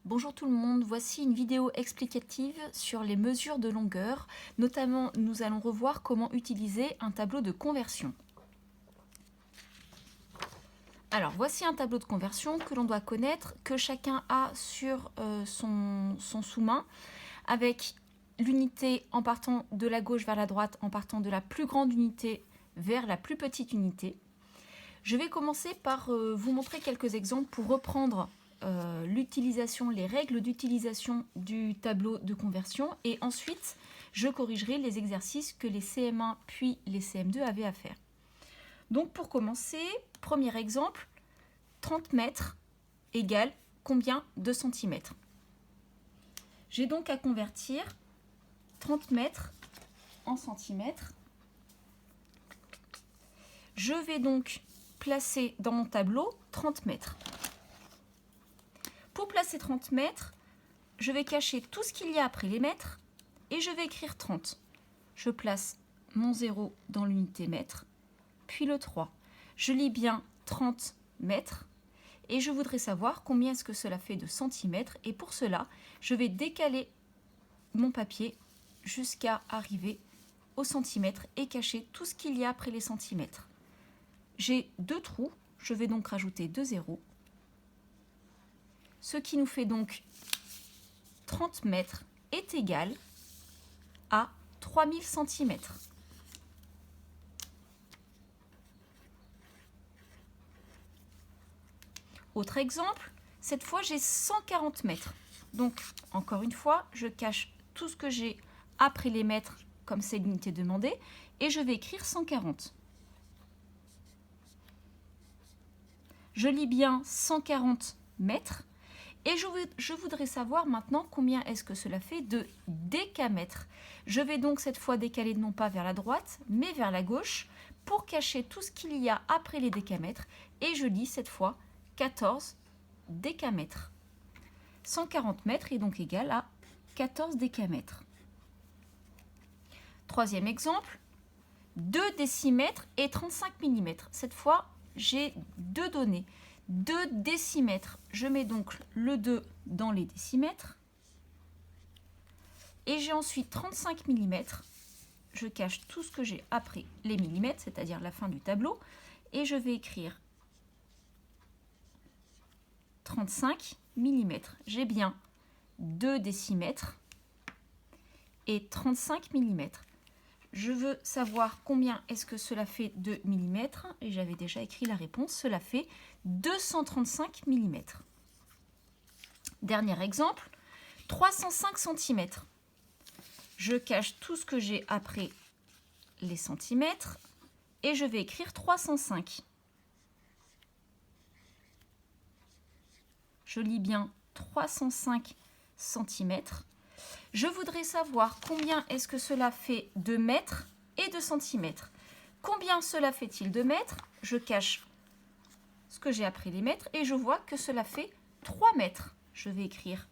Bonjour tout le monde, voici une vidéo explicative sur les mesures de longueur. Notamment, nous allons revoir comment utiliser un tableau de conversion. Alors, voici un tableau de conversion que l'on doit connaître, que chacun a sur son sous-main, avec l'unité en partant de la gauche vers la droite, en partant de la plus grande unité vers la plus petite unité. Je vais commencer par vous montrer quelques exemples pour reprendre les règles d'utilisation du tableau de conversion, et ensuite je corrigerai les exercices que les CM1 puis les CM2 avaient à faire. Donc pour commencer, premier exemple, 30 mètres égale combien de centimètres? J'ai donc à convertir 30 mètres en centimètres. Je vais donc placer dans mon tableau 30 mètres. Pour placer 30 mètres, je vais cacher tout ce qu'il y a après les mètres et je vais écrire 30. Je place mon 0 dans l'unité mètre, puis le 3. Je lis bien 30 mètres et je voudrais savoir combien est-ce que cela fait de centimètres, et pour cela, je vais décaler mon papier jusqu'à arriver au centimètre et cacher tout ce qu'il y a après les centimètres. J'ai deux trous, je vais donc rajouter 2 zéros. Ce qui nous fait donc 30 mètres est égal à 3000 cm. Autre exemple, cette fois j'ai 140 mètres. Donc, encore une fois, je cache tout ce que j'ai après les mètres, comme c'est l'unité demandée, et je vais écrire 140. Je lis bien 140 mètres. Et je voudrais savoir maintenant combien est-ce que cela fait de décamètres. Je vais donc cette fois décaler non pas vers la droite, mais vers la gauche pour cacher tout ce qu'il y a après les décamètres. Et je lis cette fois 14 décamètres. 140 mètres est donc égal à 14 décamètres. Troisième exemple, 2 décimètres et 35 mm. Cette fois, j'ai deux données. 2 décimètres, je mets donc le 2 dans les décimètres. Et j'ai ensuite 35 mm. Je cache tout ce que j'ai après les millimètres, c'est-à-dire la fin du tableau. Et je vais écrire 35 mm. J'ai bien 2 décimètres et 35 mm. Je veux savoir combien est-ce que cela fait de millimètres, et j'avais déjà écrit la réponse, cela fait 235 mm. Dernier exemple, 305 cm. Je cache tout ce que j'ai après les centimètres et je vais écrire 305. Je lis bien 305 cm. Je voudrais savoir combien est-ce que cela fait de mètres et de centimètres. Combien cela fait-il de mètres? Je cache ce que j'ai après les mètres et je vois que cela fait 3 mètres. Je vais écrire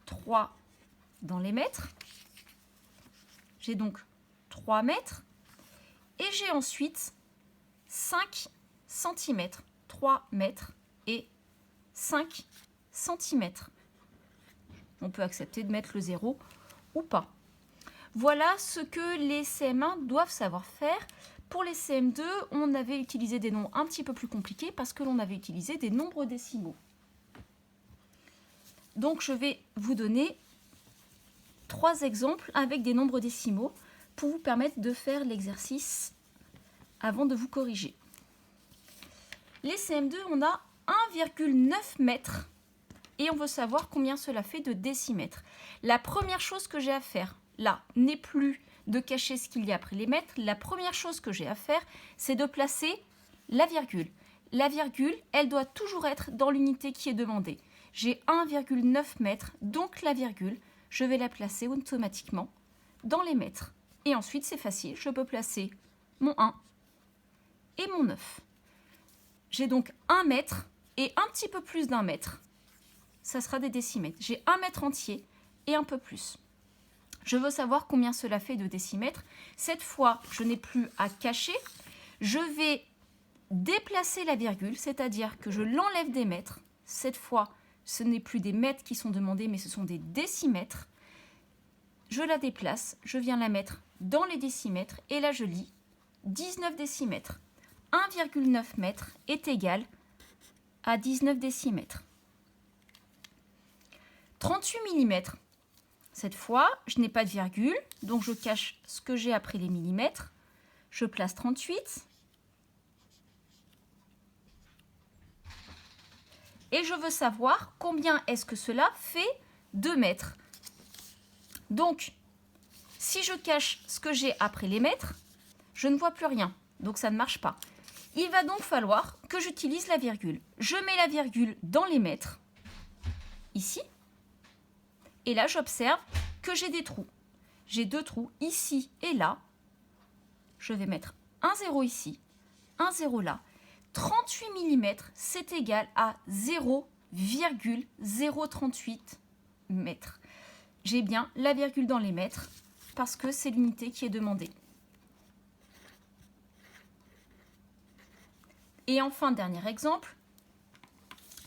3 dans les mètres. J'ai donc 3 mètres et j'ai ensuite 5 cm. 3 mètres et 5 cm. On peut accepter de mettre le 0 ou pas. Voilà ce que les CM1 doivent savoir faire. Pour les CM2, on avait utilisé des noms un petit peu plus compliqués parce que l'on avait utilisé des nombres décimaux. Donc je vais vous donner 3 exemples avec des nombres décimaux pour vous permettre de faire l'exercice avant de vous corriger. Les CM2, on a 1,9 mètres. Et on veut savoir combien cela fait de décimètres. La première chose que j'ai à faire, là, n'est plus de cacher ce qu'il y a après les mètres. La première chose que j'ai à faire, c'est de placer la virgule. La virgule, elle doit toujours être dans l'unité qui est demandée. J'ai 1,9 mètres, donc la virgule, je vais la placer automatiquement dans les mètres. Et ensuite, c'est facile, je peux placer mon 1 et mon 9. J'ai donc 1 mètre et un petit peu plus d'1 mètre. Ça sera des décimètres. J'ai 1 mètre entier et un peu plus. Je veux savoir combien cela fait de décimètres. Cette fois, je n'ai plus à cacher. Je vais déplacer la virgule, c'est-à-dire que je l'enlève des mètres. Cette fois, ce n'est plus des mètres qui sont demandés, mais ce sont des décimètres. Je la déplace, je viens la mettre dans les décimètres et là je lis 19 décimètres. 1,9 mètre est égal à 19 décimètres. 38 mm. Cette fois, je n'ai pas de virgule, donc je cache ce que j'ai après les millimètres. Je place 38. Et je veux savoir combien est-ce que cela fait 2 mètres. Donc, si je cache ce que j'ai après les mètres, je ne vois plus rien. Donc, ça ne marche pas. Il va donc falloir que j'utilise la virgule. Je mets la virgule dans les mètres, ici. Et là, j'observe que j'ai des trous. J'ai 2 trous ici et là. Je vais mettre un 0 ici, un 0 là. 38 mm, c'est égal à 0,038 mètres. J'ai bien la virgule dans les mètres parce que c'est l'unité qui est demandée. Et enfin, dernier exemple,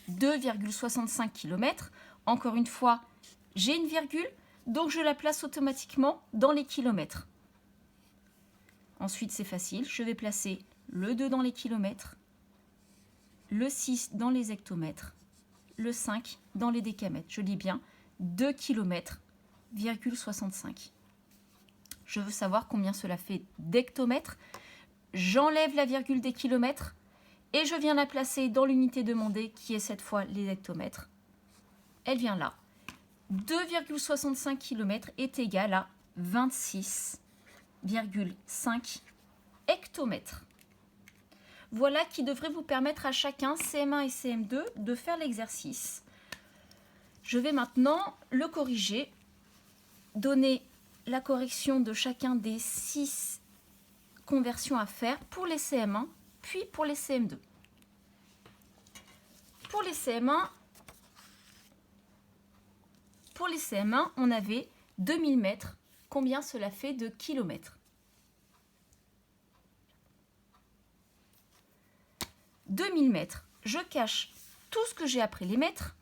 2,65 km. Encore une fois, j'ai une virgule, donc je la place automatiquement dans les kilomètres. Ensuite, c'est facile, je vais placer le 2 dans les kilomètres, le 6 dans les hectomètres, le 5 dans les décamètres. Je lis bien 2 km, 65. Je veux savoir combien cela fait d'hectomètres. J'enlève la virgule des kilomètres et je viens la placer dans l'unité demandée qui est cette fois les hectomètres. Elle vient là. 2,65 km est égal à 26,5 hectomètres. Voilà qui devrait vous permettre à chacun, CM1 et CM2, de faire l'exercice. Je vais maintenant le corriger, donner la correction de chacun des 6 conversions à faire pour les CM1, puis pour les CM2. Pour les CM1, on avait 2000 mètres. Combien cela fait de kilomètres? 2000 mètres. Je cache tout ce que j'ai après les mètres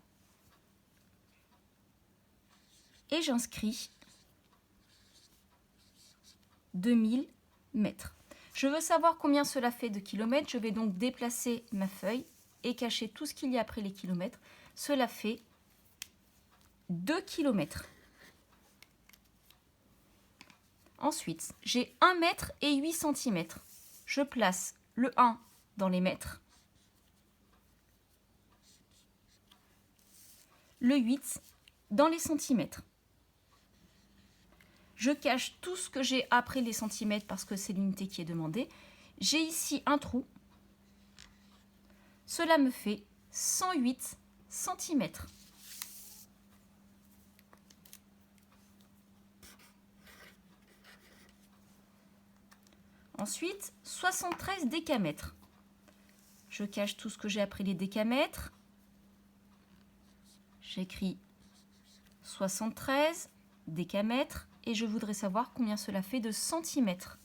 et j'inscris 2000 mètres. Je veux savoir combien cela fait de kilomètres. Je vais donc déplacer ma feuille et cacher tout ce qu'il y a après les kilomètres. Cela fait 2 km. Ensuite, j'ai 1 mètre et 8 cm. Je place le 1 dans les mètres, le 8 dans les centimètres. Je cache tout ce que j'ai après les centimètres parce que c'est l'unité qui est demandée. J'ai ici un trou. Cela me fait 108 cm. Ensuite, 73 décamètres. Je cache tout ce que j'ai après les décamètres. J'écris 73 décamètres et je voudrais savoir combien cela fait de centimètres.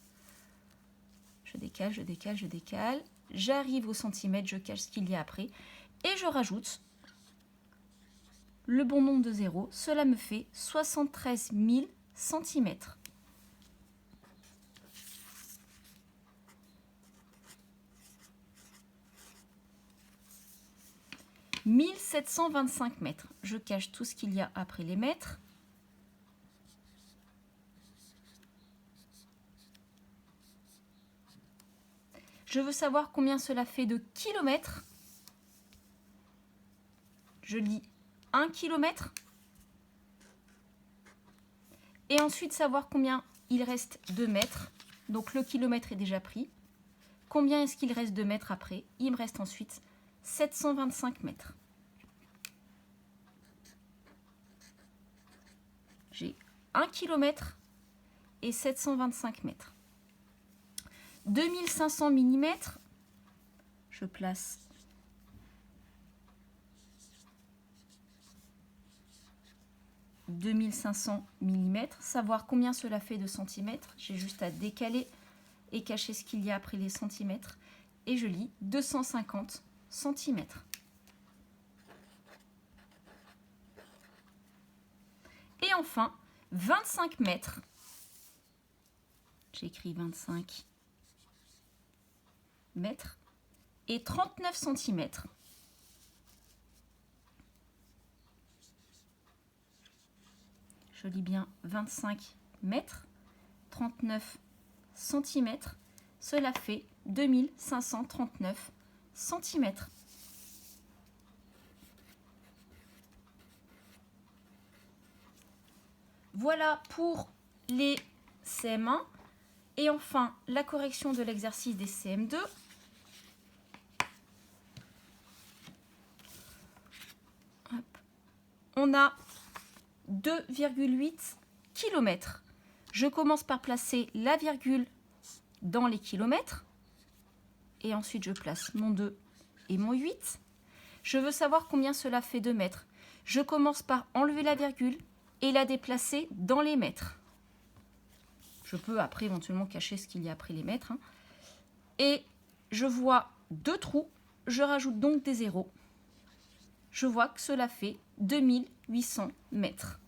Je décale, je décale, je décale. J'arrive au centimètre, je cache ce qu'il y a après et je rajoute le bon nombre de zéros. Cela me fait 73 000 centimètres. « 1725 mètres. Je cache tout ce qu'il y a après les mètres. Je veux savoir combien cela fait de kilomètres. Je lis 1 kilomètre. Et ensuite savoir combien il reste de mètres. Donc le kilomètre est déjà pris. Combien est-ce qu'il reste de mètres après? Il me reste ensuite 725 mètres. J'ai 1 km et 725 mètres. 2500 mm, je place « 2500 mm ». Savoir combien cela fait de centimètres, j'ai juste à décaler et cacher ce qu'il y a après les centimètres. Et je lis 250 centimètres. enfin, 25 mètres. J'ai écrit 25 mètres et 39 centimètres. Je lis bien 25 mètres, 39 centimètres. Cela fait 2539 centimètres. Voilà pour les CM1. Et enfin, la correction de l'exercice des CM2. Hop. On a 2,8 km. Je commence par placer la virgule dans les kilomètres. Et ensuite, je place mon 2 et mon 8. Je veux savoir combien cela fait de mètres. Je commence par enlever la virgule et la déplacer dans les mètres. Je peux après éventuellement cacher ce qu'il y a après les mètres. Et je vois 2 trous. Je rajoute donc des zéros. Je vois que cela fait 2800 mètres.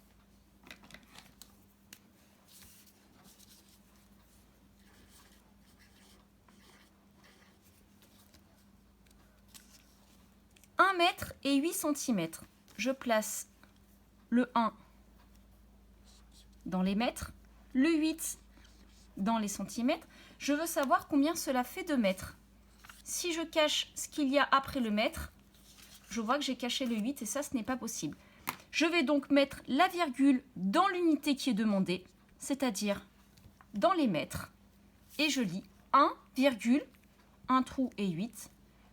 Un mètre et 8 cm. Je place le 1 dans les mètres, le 8 dans les centimètres. Je veux savoir combien cela fait de mètres. Si je cache ce qu'il y a après le mètre, je vois que j'ai caché le 8 et ça, ce n'est pas possible. Je vais donc mettre la virgule dans l'unité qui est demandée, c'est-à-dire dans les mètres. Et je lis 1, un trou et 8.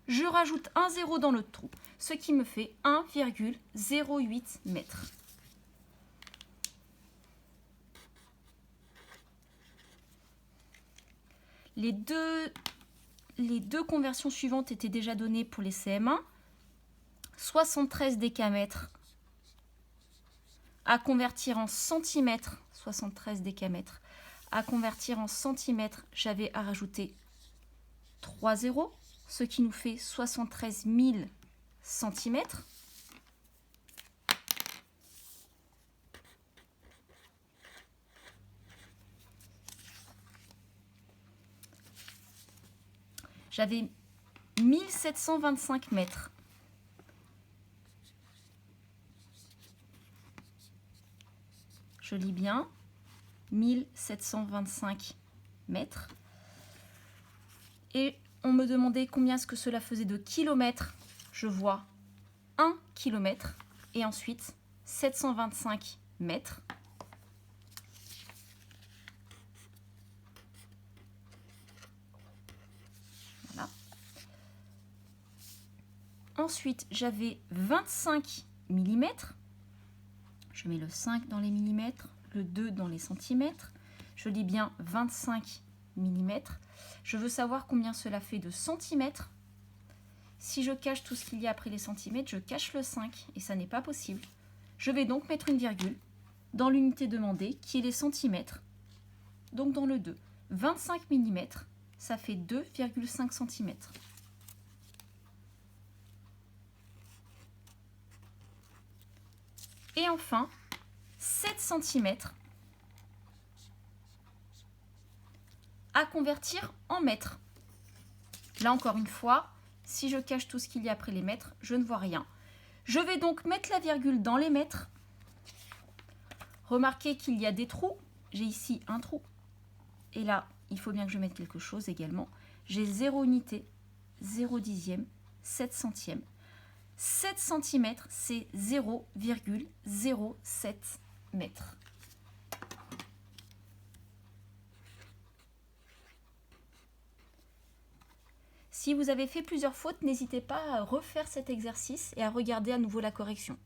Je rajoute un 0 dans l'autre trou, ce qui me fait 1,08 mètres. Les deux conversions suivantes étaient déjà données pour les CM1. 73 décamètres à convertir en centimètres. 73 décamètres à convertir en centimètres, j'avais à rajouter 3 zéros, ce qui nous fait 73 000 centimètres. J'avais 1725 mètres. Je lis bien, 1725 mètres. Et on me demandait combien est-ce que cela faisait de kilomètres. Je vois 1 kilomètre et ensuite 725 mètres. Voilà. Ensuite, j'avais 25 mm. Je mets le 5 dans les millimètres, le 2 dans les centimètres. Je lis bien 25 mm. Je veux savoir combien cela fait de centimètres. Si je cache tout ce qu'il y a après les centimètres, je cache le 5 et ça n'est pas possible. Je vais donc mettre une virgule dans l'unité demandée qui est les centimètres. Donc dans le 2, 25 mm, ça fait 2,5 cm. Et enfin, 7 cm à convertir en mètres. Là encore une fois, si je cache tout ce qu'il y a après les mètres, je ne vois rien. Je vais donc mettre la virgule dans les mètres. Remarquez qu'il y a des trous. J'ai ici un trou. Et là, il faut bien que je mette quelque chose également. J'ai 0 unité, 0 dixième, 7 centièmes. 7 cm, c'est 0,07 mètres. Si vous avez fait plusieurs fautes, n'hésitez pas à refaire cet exercice et à regarder à nouveau la correction.